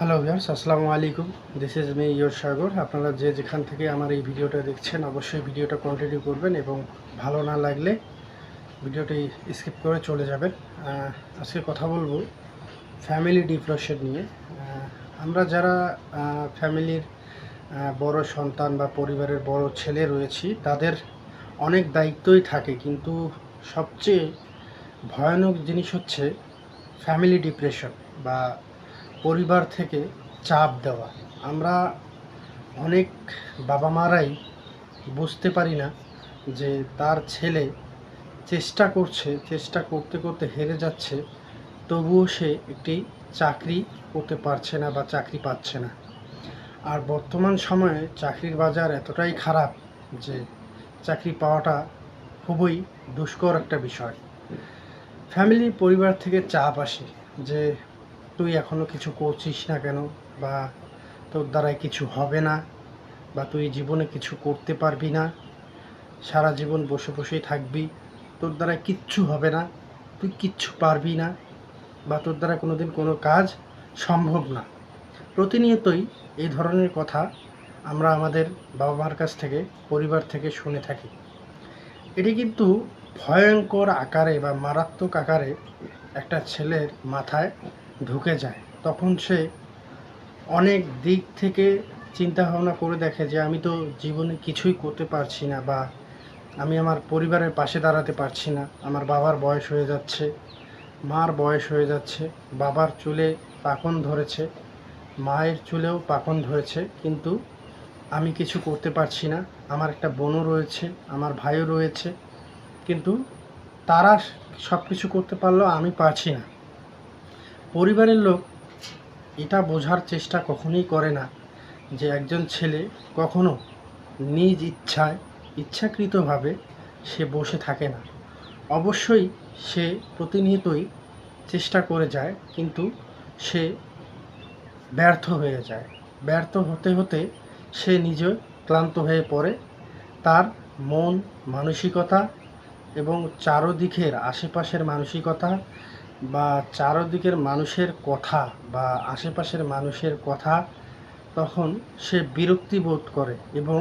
Hello viewers, আসসালামু আলাইকুম। This is me your সাগর। আপনারা যে যেখান থেকে আমার এই ভিডিওটা দেখছেন অবশ্যই ভিডিওটা কন্টিনিউ করবেন এবং ভালো না লাগলে ভিডিওটি স্কিপ করে চলে যাবেন। আজকে কথা বলবো ফ্যামিলি ডিপ্রেশন নিয়ে। আমরা যারা ফ্যামিলির বড় সন্তান বা পরিবারের বড় ছেলে রয়েছি তাদের অনেক দায়িত্বই থাকে, কিন্তু সবচেয়ে ভয়ানক জিনিস হচ্ছে ফ্যামিলি ডিপ্রেশন বা পরিবার থেকে চাপ দেওয়া। আমরা অনেক বাবা মারাই বুঝতে পারি না যে তার ছেলে চেষ্টা করতে করতে হেরে যাচ্ছে, তবুও সে একটি চাকরি করতে পারছে না বা চাকরি পাচ্ছে না। আর বর্তমান সময়ে চাকরির বাজার এতটাই খারাপ যে চাকরি পাওয়াটা খুবই দুষ্কর একটা বিষয়। ফ্যামিলি পরিবার থেকে চাপ আসে যে তুই এখনও কিছু করছিস না কেন, বা তোর দ্বারাই কিছু হবে না, বা তুই জীবনে কিছু করতে পারবি না, সারা জীবন বসে বসেই থাকবি, তোর দ্বারা কিচ্ছু হবে না, তুই কিচ্ছু পারবি না, বা তোর দ্বারা কোনো দিন কোনো কাজ সম্ভব না। প্রতিনিয়তই এই ধরনের কথা আমরা আমাদের বাবা মার কাছ থেকে, পরিবার থেকে শুনে থাকি। এটি কিন্তু ভয়ঙ্কর আকারে বা মারাত্মক আকারে একটা ছেলের মাথায় ঢুকে যায়। তখন সে অনেক দিক থেকে চিন্তা ভাবনা করে দেখে যে আমি তো জীবনে কিছুই করতে পারছি না, বা আমি আমার পরিবারের পাশে দাঁড়াতে পারছি না। আমার বাবার বয়স হয়ে যাচ্ছে, মার বয়স হয়ে যাচ্ছে, বাবার চুলে পাকন ধরেছে, মায়ের চুলেও পাকন ধরেছে, কিন্তু আমি কিছু করতে পারছি না। আমার একটা বোনও রয়েছে, আমার ভাইও রয়েছে, কিন্তু তারা সব কিছু করতে পারলেও আমি পারছি না। পরিবারের লোক এটা বোঝার চেষ্টা কখনোই করে না যে একজন ছেলে কখনো নিজ ইচ্ছাকৃতভাবে সে বসে থাকে না। অবশ্যই সে প্রতিনিয়তই চেষ্টা করে যায়, কিন্তু সে ব্যর্থ হয়ে যায়। ব্যর্থ হতে হতে সে নিজে ক্লান্ত হয়ে পড়ে। তার মন মানসিকতা এবং চারদিকের আশেপাশের মানসিকতা বা চারদিকের মানুষের কথা বা আশেপাশের মানুষের কথা, তখন সে বিরক্তি বোধ করে এবং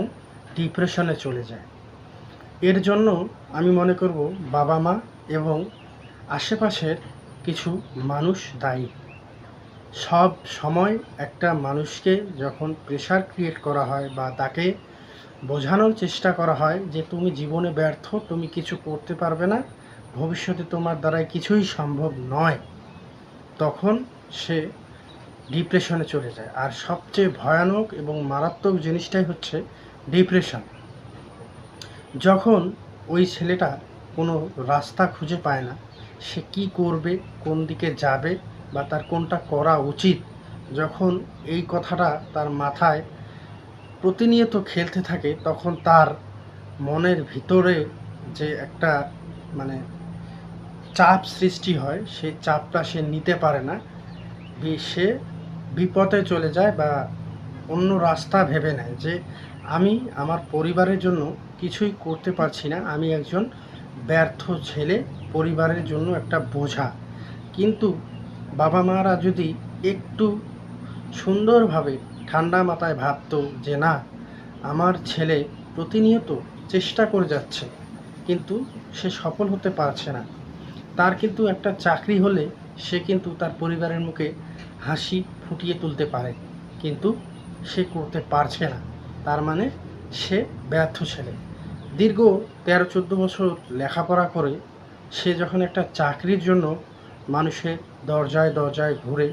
ডিপ্রেশনে চলে যায়। এর জন্য আমি মনে করব বাবা মা এবং আশেপাশের কিছু মানুষ দায়ী। সব সময় একটা মানুষকে যখন প্রেশার ক্রিয়েট করা হয় বা তাকে বোঝানোর চেষ্টা করা হয় যে তুমি জীবনে ব্যর্থ, তুমি কিছু করতে পারবে না, ভবিষ্যতে তোমার দ্বারাই কিছুই সম্ভব নয়, তখন সে ডিপ্রেশনে চলে যায়। আর সবচেয়ে ভয়ানক এবং মারাত্মক জিনিসটাই হচ্ছে ডিপ্রেশন। যখন ওই ছেলেটা কোনো রাস্তা খুঁজে পায় না, সে কি করবে, কোন দিকে যাবে, বা তার কোনটা করা উচিত, যখন এই কথাটা তার মাথায় প্রতিনিয়ত খেলতে থাকে, তখন তার মনের ভিতরে যে একটা মানে চাপ সৃষ্টি হয়, সেই চাপটা সে নিতে পারে না। সে বিপথে চলে যায় বা অন্য রাস্তা ভেবে নেয় যে আমি আমার পরিবারের জন্য কিছুই করতে পারছি না, আমি একজন ব্যর্থ ছেলে, পরিবারের জন্য একটা বোঝা। কিন্তু বাবা মারা যদি একটু সুন্দরভাবে ঠান্ডা মাথায় ভাবতো যে না, আমার ছেলে প্রতিনিয়ত চেষ্টা করে যাচ্ছে, কিন্তু সে সফল হতে পারছে না, তার কিন্তু একটা চাকরি হলে সে কিন্তু তার পরিবারের মুখে হাসি ফুটিয়ে তুলতে পারে, কিন্তু সে করতে পারছে না, তার মানে সে ব্যর্থ ছেলে। দীর্ঘ 13-14 বছর লেখাপড়া করে সে যখন একটা চাকরির জন্য মানুষের দরজায় দরজায় ঘুরে,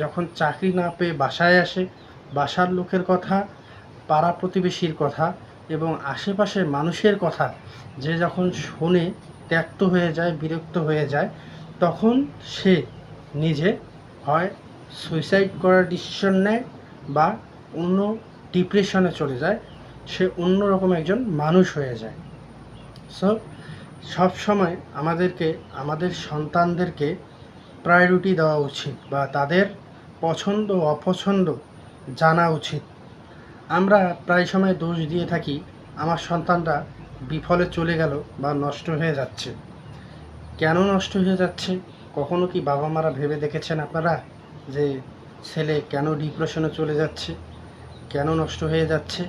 যখন চাকরি না পেয়ে বাসায় আসে, বাসার লোকের কথা, পাড়া প্রতিবেশীর কথা এবং আশেপাশের মানুষের কথা যে যখন শুনে ত্যক্ত হয়ে যায়, বিরক্ত হয়ে যায়, তখন সে নিজে হয় সুইসাইড করার ডিসিশন নেয় বা অন্য ডিপ্রেশনে চলে যায়, সে অন্যরকম একজন মানুষ হয়ে যায়। সব সময় আমাদেরকে আমাদের সন্তানদেরকে প্রায়োরিটি দেওয়া উচিত বা তাদের পছন্দ অপছন্দ জানা উচিত। আমরা প্রায় সময় দোষ দিয়ে থাকি আমার সন্তানরা বিফলে চলে গেল বা নষ্ট হয়ে যাচ্ছে। কেন নষ্ট হয়ে যাচ্ছে, কখনো কি বাবা মারা ভেবে দেখেছেন আপনারা যে ছেলে কেন ডিপ্রেশনে চলে যাচ্ছে, কেন নষ্ট হয়ে যাচ্ছে।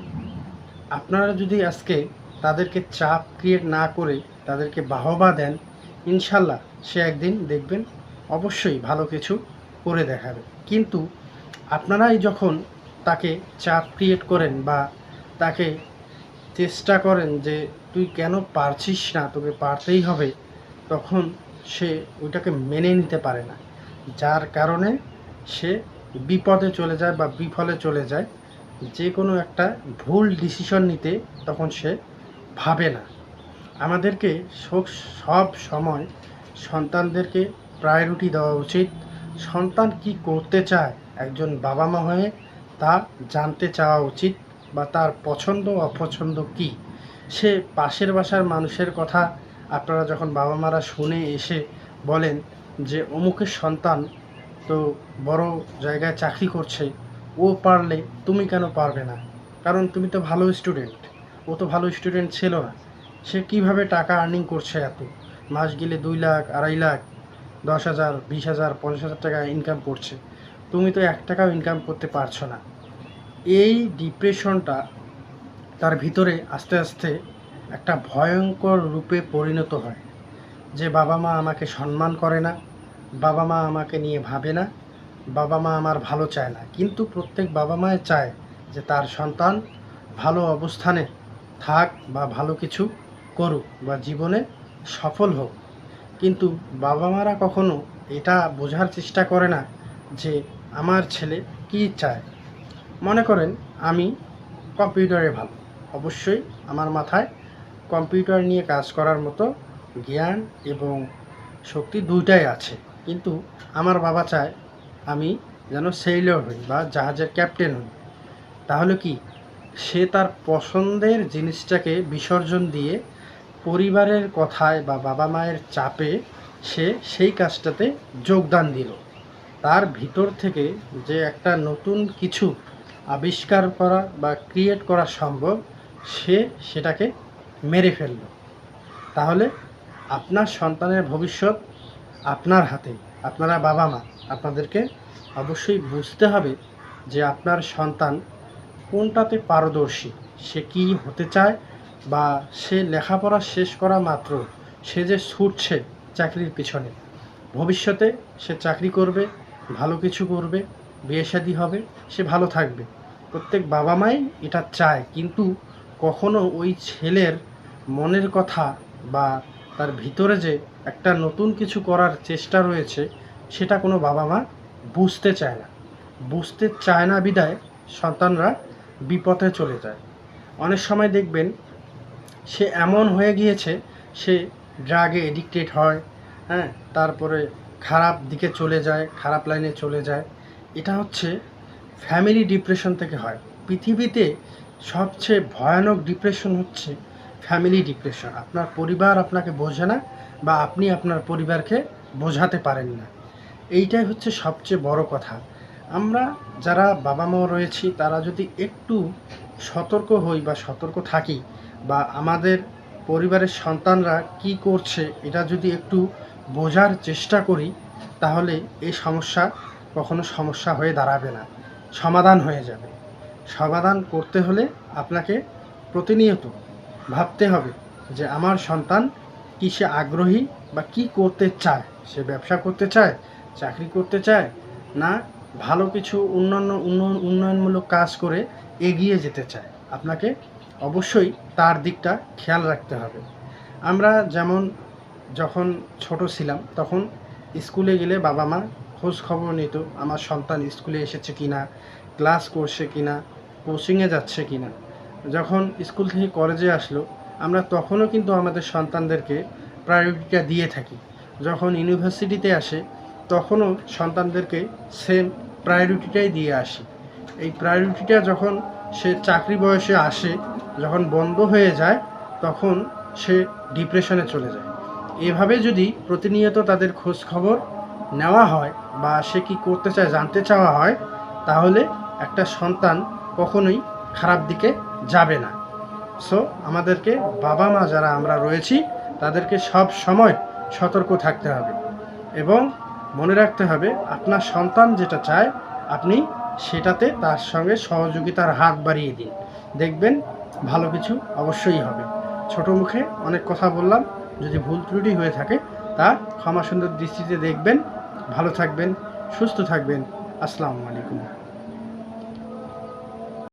আপনারা যদি আজকে তাদেরকে চাপ ক্রিয়েট না করে তাদেরকে বাহবা দেন, ইনশাল্লাহ সে একদিন দেখবেন অবশ্যই ভালো কিছু করে দেখাবে। কিন্তু আপনারাই যখন তাকে চাপ ক্রিয়েট করেন বা তাকে চেষ্টা করেন যে তুই কেন পারছিস না, তোকে পারতেই হবে, তখন সে ওইটাকে মেনে নিতে পারে না, যার কারণে সে বিপদে চলে যায় বা বিফলে চলে যায়। যে কোনো একটা ভুল ডিসিশন নিতে তখন সে ভাবে না। আমাদেরকে সব সময় সন্তানদেরকে প্রায়োরিটি দেওয়া উচিত। সন্তান কি করতে চায় একজন বাবা মা হয়ে তা জানতে চাওয়া উচিত, বা তার পছন্দ অপছন্দ কি। সে পাশের বাসার মানুষের কথা আপনারা যখন বাবা মারা শুনে এসে বলেন যে অমুকের সন্তান তো বড় জায়গায় চাকরি করছে, ও পারলে তুমি কেন পারবে না, কারণ তুমি তো ভালো স্টুডেন্ট। ও তো ভালো স্টুডেন্ট ছিল না, সে কিভাবে টাকা আর্নিং করছে, এত মাস গেলে 2 লাখ 2.5 লাখ 10,000 20,000 50,000 টাকা ইনকাম করছে, তুমি তো 1 টাকাও ইনকাম করতে পারছো না। এই ডিপ্রেশনটা তার ভিতরে আস্তে আস্তে একটা ভয়ঙ্কর রূপে পরিণত হয়, যে বাবা মা আমাকে সম্মান করে না, বাবা মা আমাকে নিয়ে ভাবে না, বাবা মা আমার ভালো চায় না। কিন্তু প্রত্যেক বাবা মায়ে চায় যে তার সন্তান ভালো অবস্থানে থাক বা ভালো কিছু করুক বা জীবনে সফল হোক। কিন্তু বাবা মারা কখনো এটা বোঝার চেষ্টা করে না যে আমার ছেলে কী চায়। মনে করেন আমি কম্পিউটারে ভালো, অবশ্যই আমার মাথায় কম্পিউটার নিয়ে কাজ করার মতো জ্ঞান এবং শক্তি দুইটাই আছে, কিন্তু আমার বাবা চায় আমি যেন সেইলর হই বা জাহাজের ক্যাপ্টেন হই। তাহলে কি সে তার পছন্দের জিনিসটাকে বিসর্জন দিয়ে পরিবারের কথায় বা বাবা মায়ের চাপে সে সেই কাজটাতে যোগদান দিল। তার ভিতর থেকে যে একটা নতুন কিছু আবিষ্কার করা বা ক্রিয়েট করা সম্ভব, সে সেটাকে মেরে ফেলল। তাহলে আপনার সন্তানের ভবিষ্যৎ আপনার হাতে। আপনারা বাবা মা, আপনাদেরকে অবশ্যই বুঝতে হবে যে আপনার সন্তান কোনটাতে পারদর্শী, সে কী হতে চায়, বা সে লেখাপড়া শেষ করা মাত্র সে যে ছুটছে চাকরির পিছনে, ভবিষ্যতে সে চাকরি করবে, ভালো কিছু করবে, বিয়ে শাদী হবে, সে ভালো থাকবে। প্রত্যেক বাবা মাই এটা চায়, কিন্তু কখনো ওই ছেলের মনের কথা বা তার ভিতরে যে একটা নতুন কিছু করার চেষ্টা রয়েছে, সেটা কোনো বাবা মা বুঝতে চায় না। বুঝতে চায় না বিধায় সন্তানরা বিপথে চলে যায়। অনেক সময় দেখবেন সে এমন হয়ে গিয়েছে, সে ড্রাগে এডিক্টেড হয়, হ্যাঁ, তারপরে খারাপ দিকে চলে যায়, খারাপ লাইনে চলে যায়। এটা হচ্ছে ফ্যামিলি ডিপ্রেশন থেকে হয়। পৃথিবীতে সবচেয়ে ভয়ানক ডিপ্রেশন হচ্ছে ফ্যামিলি ডিপ্রেশন। আপনার পরিবার আপনাকে বোঝে না, বা আপনি আপনার পরিবারকে বোঝাতে পারেন না। এইটাই হচ্ছে সবচেয়ে বড় কথা। আমরা যারা বাবা মা রয়েছি তারা যদি একটু সতর্ক হই বা সতর্ক থাকি, বা আমাদের পরিবারের সন্তানরা কি করছে এটা যদি একটু বোঝার চেষ্টা করি, তাহলে এই সমস্যা কখনো সমস্যা হয়ে দাঁড়াবে না, সমাধান হয়ে যাবে। সমাধান করতে হলে আপনাকে প্রতিনিয়ত ভাবতে হবে যে আমার সন্তান কিসে আগ্রহী বা কি করতে চায়। সে ব্যবসা করতে চায়, চাকরি করতে চায়, না ভালো কিছু উন্নয়নমূলক কাজ করে এগিয়ে যেতে চায়। আপনাকে অবশ্যই তার দিকটা খেয়াল রাখতে হবে। আমরা যেমন যখন ছোট ছিলাম তখন স্কুলে গেলে বাবা মা খোঁজ খবর নিত আমার সন্তান স্কুলে এসেছে কিনা, ক্লাস করছে কিনা, কোচিংয়ে যাচ্ছে কিনা। যখন স্কুল থেকে কলেজে আসলো, আমরা তখনও কিন্তু আমাদের সন্তানদেরকে প্রায়োরিটিটা দিয়ে থাকি। যখন ইউনিভার্সিটিতে আসে তখনও সন্তানদেরকে সেম প্রায়োরিটিটাই দিয়ে আসি। এই প্রায়োরিটিটা যখন সে চাকরি বয়সে আসে, যখন বন্ধ হয়ে যায়, তখন সে ডিপ্রেশনে চলে যায়। এভাবে যদি প্রতিনিয়ত তাদের খোঁজ খবর নেওয়া হয় বা সে কী করতে চায় জানতে চাওয়া হয়, তাহলে একটা সন্তান কখনোই খারাপ দিকে যাবে না। সো আমাদেরকে বাবা মা যারা আমরা রয়েছি তাদেরকে সব সময় সতর্ক থাকতে হবে, এবং মনে রাখতে হবে আপনার সন্তান যেটা চায় আপনি সেটাতে তার সঙ্গে সহযোগিতার হাত বাড়িয়ে দিন, দেখবেন ভালো কিছু অবশ্যই হবে। ছোট মুখে অনেক কথা বললাম, যদি ভুল ত্রুটি হয়ে থাকে তা ক্ষমা সুন্দর দৃষ্টিতে দেখবেন। ভালো থাকবেন, সুস্থ থাকবেন। আসসালামু আলাইকুম।